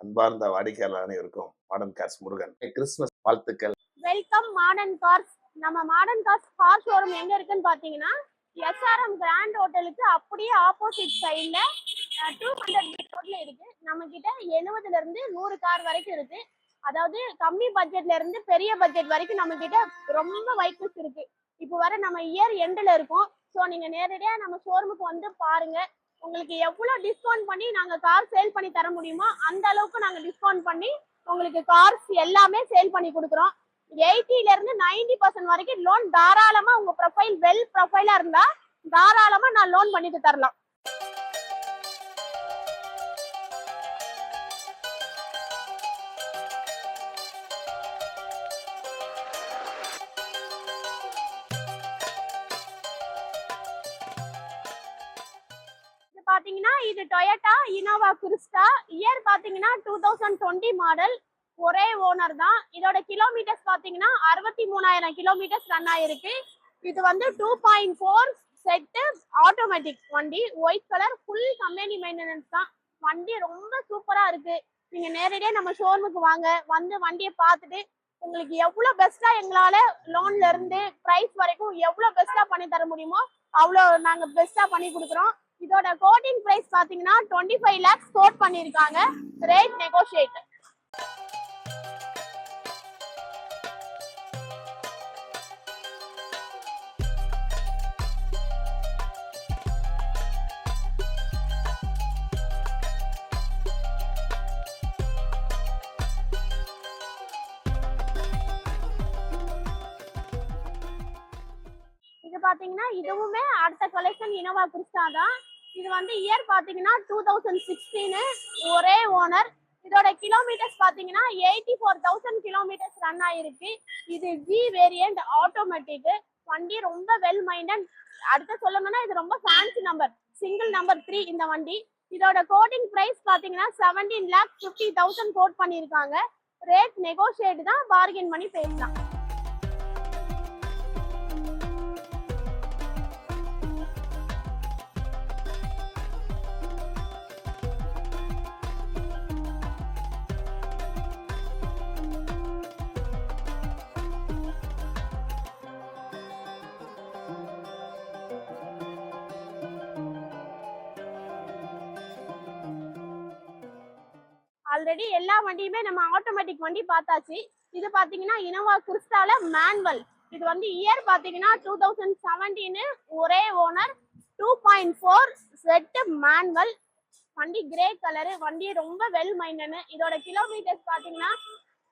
அன்பார்ந்த வாடிக்கையாளர் அனைவருக்கும் மாடர்ன் கார்ஸ் முருகன் கிறிஸ்துமஸ் வாழ்த்துக்கள். Welcome modern cars. நம்ம மாடர்ன் கார் ஷோரூம் எங்க இருக்குன்னு பாத்தீங்கன்னா எஸ்ஆர்எம் கிராண்ட் ஹோட்டலுக்கு அப்படியே ஆப்போசிட் சைட்ல 200 மீட்டர் ரோட்ல இருக்கு. நம்ம கிட்ட 70ல இருந்து 100 கார் வரைக்கும் இருக்கு. அதாவது கம்மி பட்ஜெட்ல இருந்து பெரிய பட்ஜெட் வரைக்கும் நம்ம கிட்ட ரொம்ப வெஹிக்கிள்ஸ் இருக்கு. இப்போ வர நம்ம இயர் எண்ட்ல இருக்கோம். ஸோ நீங்க நேரடியா நம்ம ஷோரூமுக்கு வந்து பாருங்க. உங்களுக்கு எவ்வளவு டிஸ்கவுண்ட் பண்ணி நாங்க கார் சேல் பண்ணி தர முடியுமோ அந்த அளவுக்கு நாங்க டிஸ்கவுண்ட் பண்ணி உங்களுக்கு கார்ஸ் எல்லாமே சேல் பண்ணி கொடுக்குறோம். 80ல இருந்து 90% வரைக்கும் லோன் தாராளமா உங்க ப்ரொஃபைல் வெல் ப்ரொஃபைலா இருந்தா தாராளமா நான் லோன் பண்ணிட்டு தரலாம். பாத்தீங்கன்னா இது டொயோட்டா இனோவா கிறிஸ்டா. இயர் பாத்தீங்கன்னா 2020 மாடல். ஒரே ஓனர் தான். இதோட கிலோமீட்டர்ஸ் பாத்தீங்கன்னா 63,000 கிலோமீட்டர்ஸ் ரன் ஆயிருக்கு. இது வந்து 2.4 செட்டு ஆட்டோமேட்டிக் வண்டி. White colour, full company maintenance தான். வண்டி ரொம்ப சூப்பரா இருக்கு. நீங்க நேரடியா நம்ம ஷோரூமுக்கு வாங்க. வந்து வண்டியை பார்த்துட்டு உங்களுக்கு எவ்வளவு பெஸ்டா எங்களால லோன்ல இருந்து பிரைஸ் வரைக்கும் எவ்வளவு பெஸ்டா பண்ணி தர முடியுமோ அவ்வளவு நாங்க பெஸ்டா பண்ணி கொடுக்குறோம். இதோட கோட்டிங் பிரைஸ் பாத்தீங்கன்னா 25 lakhs கோட் பண்ணிருக்காங்க. Rate negotiate. இது பாத்தீங்கன்னா இதுவுமே அடுத்த கலெக்ஷன் இனோவா கிறிஸ்டா தான். இது வந்து இயர் பாத்தீங்கன்னா 2016. ஒரே ஓனர். இதோட கிலோமீட்டர்ஸ் பாத்தீங்கன்னா 84,000 கிலோமீட்டர்ஸ் ரன் ஆயிருக்கு. இது ஜி வேரியன்ட் ஆட்டோமேட்டிக் வண்டி. ரொம்ப வெல் மைண்டட். அடுத்து சொல்லணும்னா இது ரொம்ப ஃபேன்சி நம்பர், சிங்கிள் நம்பர் 3 இந்த வண்டி. இதோட கோட்டிங் பிரைஸ் பாத்தீங்கன்னா 17,50,000 கோட் பண்ணிருக்காங்க. ரேட் நெகோஷியேட் தான், பார்கெயின் பண்ணி பேசலாம். ஆல்ரெடி எல்லா வண்டியுமே நம்ம ஆட்டோமேட்டிக் வண்டி பார்த்தாச்சு. இது பாத்தீங்கன்னா இனோவா கிறிஸ்டால மேனுவல். இது வந்து இயர் பாத்தீங்கன்னா 2017. ஒரே ஓனர். 2.4 செட் மேனுவல் வண்டி. கிரே கலரு வண்டி. ரொம்ப வெல் மைண்டனு. இதோட கிலோமீட்டர்ஸ் பாத்தீங்கன்னா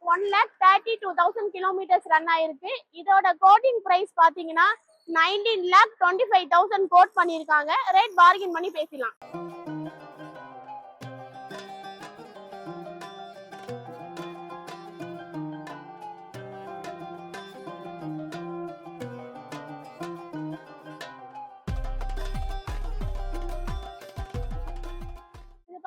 1,32,000 கிலோமீட்டர்ஸ் ரன் ஆயிருக்கு. இதோட கோட்டிங் பிரைஸ் பாத்தீங்கன்னா 19,25,000 கோட் பண்ணிருக்காங்க. ரேட் பார்கெயின் பண்ணி பேசலாம்.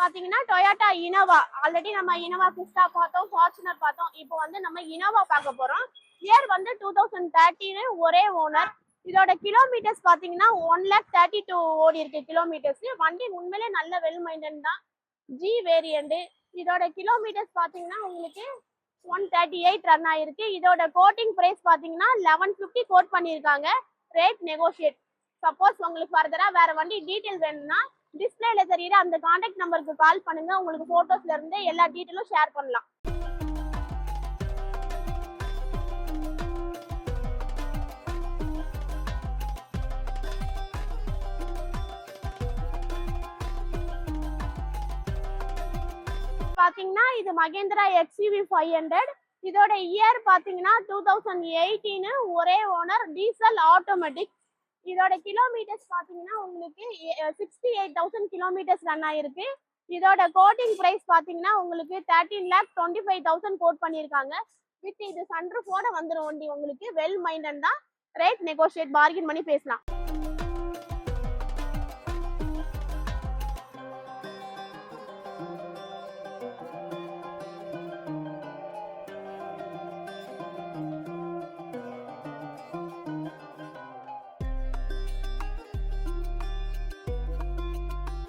பாத்தீங்கன்னா டொயோட்டா இனோவா. ஆல்ரெடி நம்ம இனோவா கிறிஸ்டா பார்த்தோம், ஃபார்ச்சுனர் பார்த்தோம். இப்போ வந்து நம்ம இனோவா பார்க்க போறோம். இயர் வந்து 2013. ஒரே ஓனர். இதோட கிலோமீட்டர்ஸ் பாத்தீங்கன்னா 1,32,000 ஓடி இருக்கு கிலோமீட்டர்ஸ். வண்டி உண்மையிலே நல்ல வெல் மைண்டன் தான். G variant. இதோட கிலோமீட்டர்ஸ் பாத்தீங்கன்னா உங்களுக்கு 138 ரன் ஆயிருக்கு. இதோட கோட்டிங் பிரைஸ் பாத்தீங்கன்னா 1150 கோட் பண்ணிருக்காங்க. Rate negotiate. சப்போஸ் உங்களுக்கு ஃபர்தரா வேற வண்டி டீடைல் வேணும்னா டிஸ்பிளேல தெரியுற அந்த கான்டாக்ட் நம்பருக்கு கால் பண்ணுங்க. உங்களுக்கு போட்டோஸ்ல இருந்து எல்லா டீடைலும் ஷேர் பண்ணலாம். பாத்தீங்கன்னா இது மகேந்திரா XUV 500. இதோட இயர் பாத்தீங்கன்னா 2018. ஒரே ஓனர். Diesel automatic. இதோட கிலோமீட்டர்ஸ் பாத்தீங்கன்னா உங்களுக்கு 68,000 கிலோமீட்டர்ஸ் ரன் ஆயிருக்கு. இதோட கோட்டிங் பிரைஸ் பாத்தீங்கன்னா உங்களுக்கு 13,25,000 கோட் பண்ணிருக்காங்க. வித் இது சன்ரூஃபோட வந்துடும் வண்டி. உங்களுக்கு வெல் மைண்டன் தான். ரேட் நெகோஷியேட், பார்கெயின் பண்ணி பேசலாம்.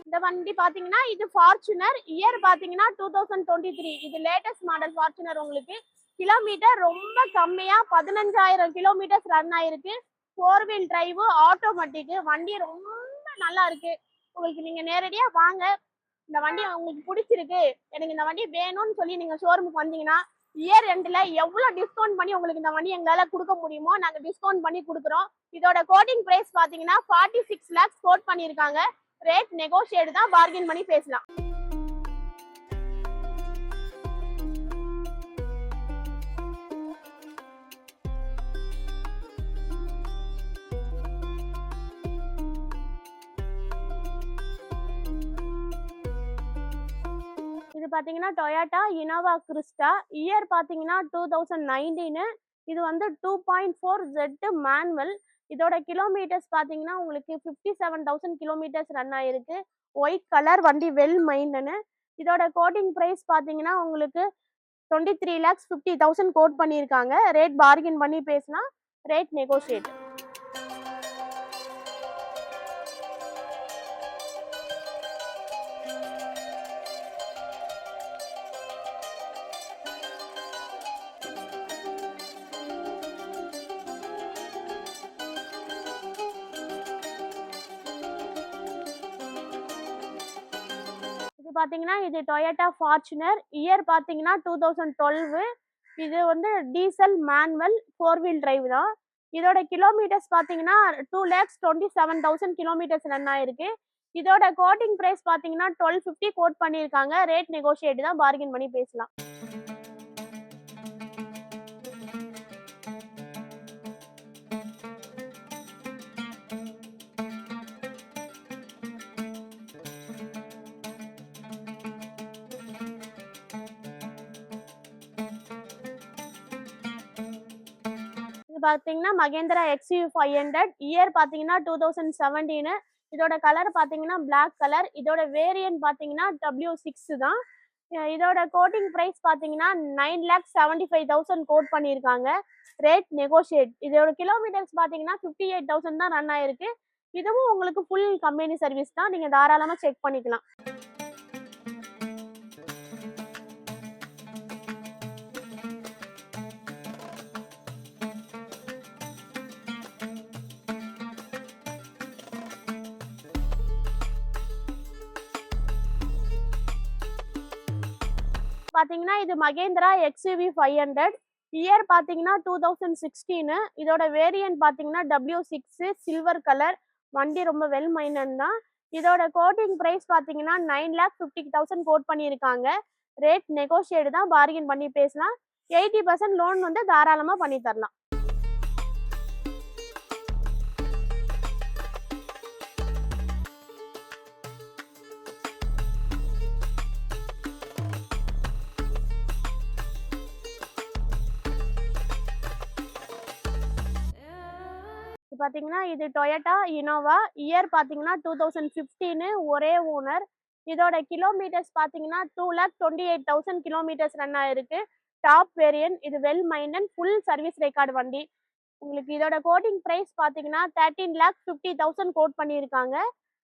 இந்த வண்டி பாத்தீங்கன்னா இது ஃபார்ச்சுனர். இயர் பாத்தீங்கன்னா 2023. இது லேட்டஸ்ட் மாடல் ஃபார்ச்சுனர். உங்களுக்கு கிலோமீட்டர் ரொம்ப கம்மியா 15,000 கிலோமீட்டர்ஸ் ரன் ஆயிருக்கு. 4 வீல் டிரைவ், ஆட்டோமேட்டிக். வண்டி ரொம்ப நல்லா இருக்கு. உங்களுக்கு நீங்க நேரடியா வாங்க, இந்த வண்டி உங்களுக்கு பிடிச்சிருக்கு, எனக்கு இந்த வண்டி வேணும்னு சொல்லி நீங்க ஷோரூமுக்கு வந்தீங்கன்னா இயர் எண்ட்ல எவ்வளவு டிஸ்கவுண்ட் பண்ணி உங்களுக்கு இந்த வண்டி எங்களால கொடுக்க முடியுமோ நாங்க டிஸ்கவுண்ட் பண்ணி கொடுக்குறோம். இதோட கோட்டிங் பிரைஸ் பாத்தீங்கன்னா 46 lakhs கோட் பண்ணிருக்காங்க. ரேட் நெகோஷியேட் தான், பார்கெயின் பண்ணி பேசலாம். இது பாத்தீங்கன்னா டொயோட்டா இனோவா கிறிஸ்டா. இயர் பாத்தீங்கன்னா 2019. இது வந்து 2.4 Z மேனுவல். இதோட கிலோமீட்டர்ஸ் பாத்தீங்கன்னா உங்களுக்கு 57,000 கிலோமீட்டர்ஸ் ரன் ஆயிருக்கு. ஒயிட் கலர் வண்டி, வெல் மைண்டனு. இதோட கோட்டிங் பிரைஸ் பாத்தீங்கன்னா உங்களுக்கு 23,50,000 கோட் பண்ணியிருக்காங்க. ரேட் பார்கெயின் பண்ணி பேசினா ரேட் நெகோஷியேட். இது பாத்தீங்கன்னா இது டொயோட்டா ஃபார்ச்சுனர். இயர் பாத்தீங்கன்னா 2012. இது வந்து டீசல் மேனுவல் 4 வீல் டிரைவ் தான். இதோட கிலோமீட்டர்ஸ் பாத்தீங்கன்னா 2,27,000 கிலோமீட்டர்ஸ் ரன் ஆயிருக்கு. இதோட கோட்டிங் பிரைஸ் பாத்தீங்கன்னா 1250 கோட் பண்ணிருக்காங்க. ரேட் நெகோஷியேட் தான், பார்கெயின் பண்ணி பேசலாம். பாத்தீங்கன்னா மகேந்திரா XUV 500. இயர் பாத்தீங்கன்னா 2017. இதோட கலர் பாத்தீங்கன்னா பிளாக் கலர். இதோட வேரியன்ட் பாத்தீங்கன்னா W6 தான். இதோட கோட்டிங் பிரைஸ் பாத்தீங்கன்னா 9,75,000 கோட் பண்ணிருக்காங்க. Rate negotiate. இதோட கிலோமீட்டர்ஸ் பாத்தீங்கன்னா 58,000 தான் ரன் ஆயிருக்கு. இதுவும் உங்களுக்கு ஃபுல் கம்பெனி சர்வீஸ் தான், நீங்க தாராளமா செக் பண்ணிக்கலாம். பாத்தீங்கன்னா இது மகேந்திரா XUV 500. இயர் பாத்தீங்கன்னா 2016. இதோட வேரியன்ட் பாத்தீங்கன்னா W6 சில்வர் கலர். வண்டி ரொம்ப வெல் மைண்டன் தான். இதோட கோட்டிங் பிரைஸ் பாத்தீங்கன்னா 9,50,000 கோட் பண்ணியிருக்காங்க. ரேட் நெகோஷியேட் தான், பார்கெயின் பண்ணி பேசலாம். 80% லோன் வந்து தாராளமா பண்ணி தரலாம். பாத்தீங்கன்னா இது டொயோட்டா இனோவா. இயர் பாத்தீங்கன்னா 2015. ஒரே ஓனர். இதோட கிலோமீட்டர்ஸ் பாத்தீங்கன்னா 2,28,000 கிலோமீட்டர்ஸ் ரன் ஆயிருக்கு. Top variant. இது வெல் மைண்டன், ஃபுல் சர்வீஸ் ரெக்கார்டு வண்டி. உங்களுக்கு இதோட கோட்டிங் பிரைஸ் பாத்தீங்கன்னா 13,50,000 கோட் பண்ணியிருக்காங்க.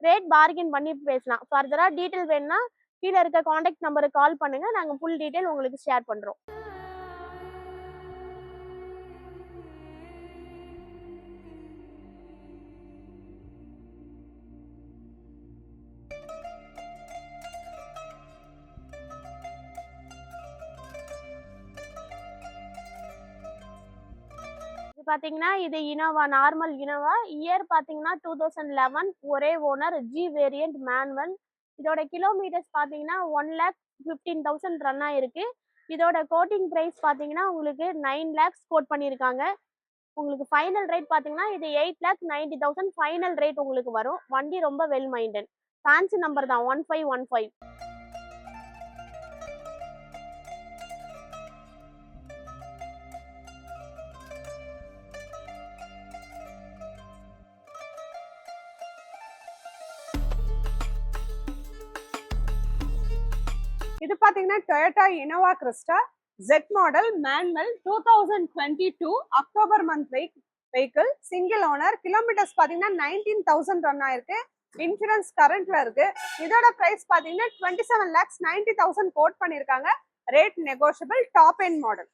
ரேட் பார்கெயின் பண்ணி பேசலாம். ஃபர்தரா டீட்டெயில் வேணும்னா கீழே இருக்க கான்டாக்ட் நம்பருக்கு கால் பண்ணுங்க, நாங்க ஃபுல் டீட்டெயில் உங்களுக்கு ஷேர் பண்றோம். பாத்தீங்கன்னா இது இனோவா, நார்மல் இனோவா. இயர் பாத்தீங்கன்னா 2011. ஒரே ஓனர். G variant manual. இதோட கிலோமீட்டர்ஸ் பாத்தீங்கன்னா 1,15,000 ரன் ஆயிருக்கு. இதோட கோட்டிங் பிரைஸ் பாத்தீங்கன்னா உங்களுக்கு 9 lakhs கோட் பண்ணிருக்காங்க. உங்களுக்கு ஃபைனல் ரேட் பாத்தீங்கன்னா இது 8,90,000 ஃபைனல் ரேட் உங்களுக்கு வரும். வண்டி ரொம்ப வெல் மைண்டன். ஃபேன்சி நம்பர் தான் 1515. இது பாத்தீங்கன்னா Toyota Innova Crysta Z model manual 2022 October month vehicle. Single owner. Kilometres பாத்தீங்கன்னா 19,000 ரன் ஆயிருக்கு. இன்சூரன்ஸ் கரண்ட்ல இருக்கு. இதோட பிரைஸ் பாத்தீங்கன்னா 27,90,000 கோட் பண்ணிருக்காங்க. Rate negotiable, top end model.